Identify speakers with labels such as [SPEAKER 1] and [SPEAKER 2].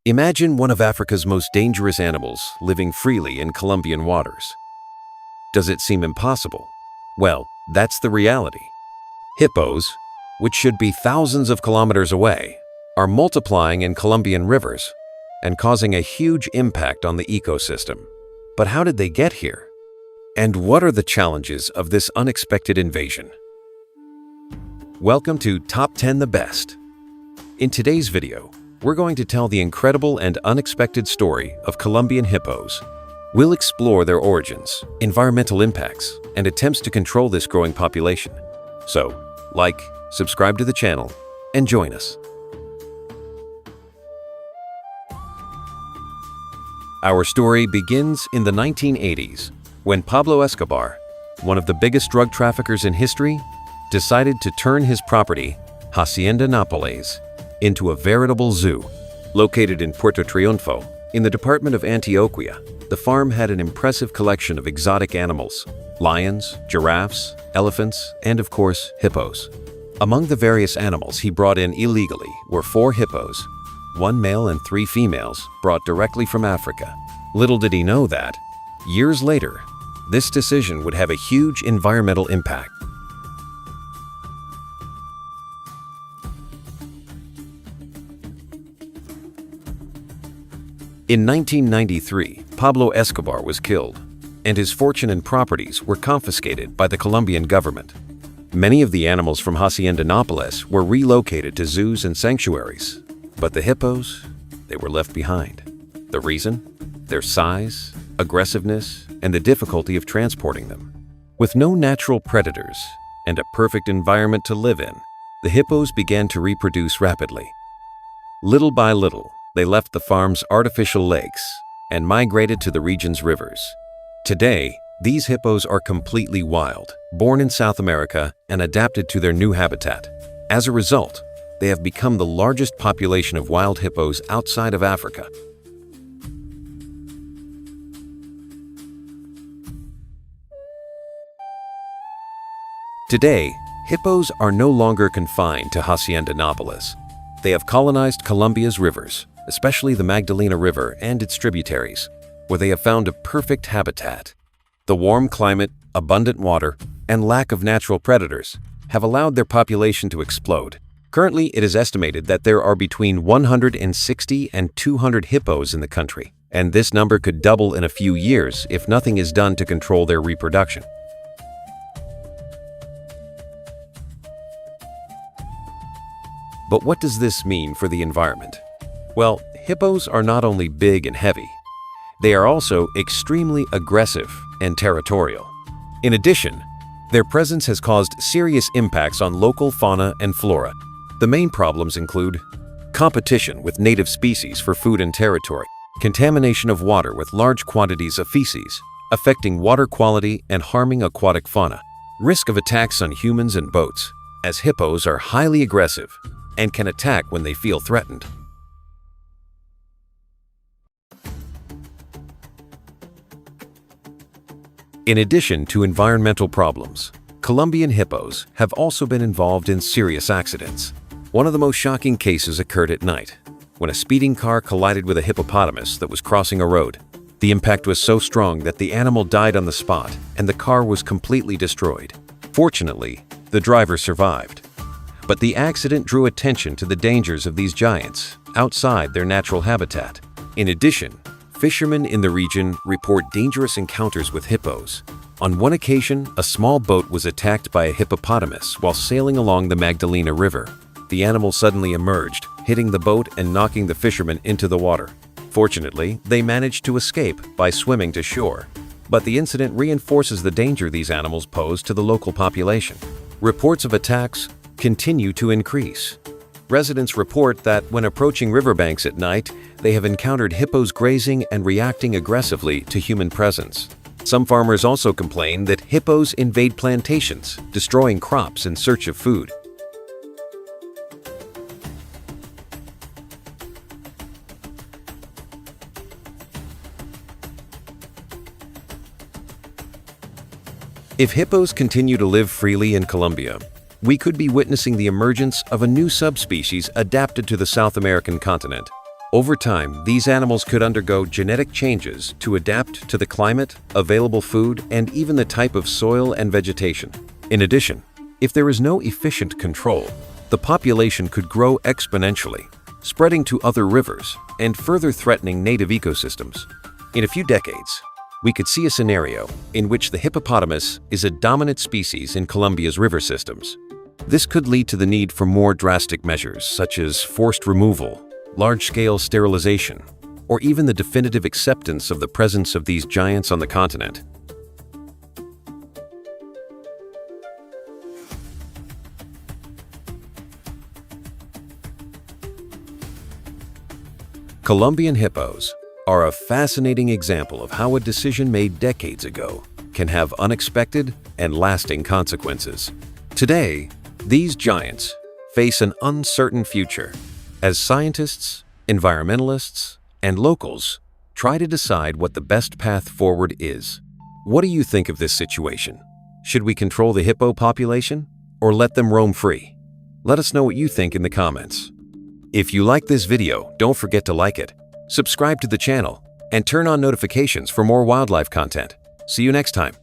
[SPEAKER 1] Imagine one of Africa's most dangerous animals living freely in Colombian waters. Does it seem impossible? Well, that's the reality. Hippos, which should be thousands of kilometers away, are multiplying in Colombian rivers and causing a huge impact on the ecosystem. But how did they get here? And what are the challenges of this unexpected invasion? Welcome to Top 10 The Best. In today's video, we're going to tell the incredible and unexpected story of Colombian hippos. We'll explore their origins, environmental impacts, and attempts to control this growing population. So, like, subscribe to the channel, and join us. Our story begins in the 1980s, when Pablo Escobar, one of the biggest drug traffickers in history, decided to turn his property, Hacienda Nápoles, into a veritable zoo. Located in Puerto Triunfo, in the department of Antioquia, the farm had an impressive collection of exotic animals: lions, giraffes, elephants, and of course, hippos. Among the various animals he brought in illegally were 4 hippos, 1 male and 3 females brought directly from Africa. Little did he know that, years later, this decision would have a huge environmental impact. In 1993, Pablo Escobar was killed, and his fortune and properties were confiscated by the Colombian government. Many of the animals from Hacienda Nápoles were relocated to zoos and sanctuaries, but the hippos, they were left behind. The reason? Their size, aggressiveness, and the difficulty of transporting them. With no natural predators and a perfect environment to live in, the hippos began to reproduce rapidly. Little by little, they left the farm's artificial lakes and migrated to the region's rivers. Today, these hippos are completely wild, born in South America and adapted to their new habitat. As a result, they have become the largest population of wild hippos outside of Africa. Today, hippos are no longer confined to Hacienda Nápoles. They have colonized Colombia's rivers, especially the Magdalena River and its tributaries, where they have found a perfect habitat. The warm climate, abundant water, and lack of natural predators have allowed their population to explode. Currently, it is estimated that there are between 160 and 200 hippos in the country, and this number could double in a few years if nothing is done to control their reproduction. But what does this mean for the environment? Well, hippos are not only big and heavy, they are also extremely aggressive and territorial. In addition, their presence has caused serious impacts on local fauna and flora. The main problems include competition with native species for food and territory, contamination of water with large quantities of feces, affecting water quality and harming aquatic fauna, risk of attacks on humans and boats, as hippos are highly aggressive and can attack when they feel threatened. In addition to environmental problems, Colombian hippos have also been involved in serious accidents. One of the most shocking cases occurred at night, when a speeding car collided with a hippopotamus that was crossing a road. The impact was so strong that the animal died on the spot and the car was completely destroyed. Fortunately, the driver survived. But the accident drew attention to the dangers of these giants outside their natural habitat. In addition, fishermen in the region report dangerous encounters with hippos. On one occasion, a small boat was attacked by a hippopotamus while sailing along the Magdalena River. The animal suddenly emerged, hitting the boat and knocking the fishermen into the water. Fortunately, they managed to escape by swimming to shore. But the incident reinforces the danger these animals pose to the local population. Reports of attacks continue to increase. Residents report that when approaching riverbanks at night, they have encountered hippos grazing and reacting aggressively to human presence. Some farmers also complain that hippos invade plantations, destroying crops in search of food. If hippos continue to live freely in Colombia, we could be witnessing the emergence of a new subspecies adapted to the South American continent. Over time, these animals could undergo genetic changes to adapt to the climate, available food, and even the type of soil and vegetation. In addition, if there is no efficient control, the population could grow exponentially, spreading to other rivers and further threatening native ecosystems. In a few decades, we could see a scenario in which the hippopotamus is a dominant species in Colombia's river systems. This could lead to the need for more drastic measures, such as forced removal, large-scale sterilization, or even the definitive acceptance of the presence of these giants on the continent. Colombian hippos are a fascinating example of how a decision made decades ago can have unexpected and lasting consequences. Today, these giants face an uncertain future as scientists, environmentalists, and locals try to decide what the best path forward is. What do you think of this situation? Should we control the hippo population or let them roam free? Let us know what you think in the comments. If you like this video, don't forget to like it, subscribe to the channel, and turn on notifications for more wildlife content. See you next time.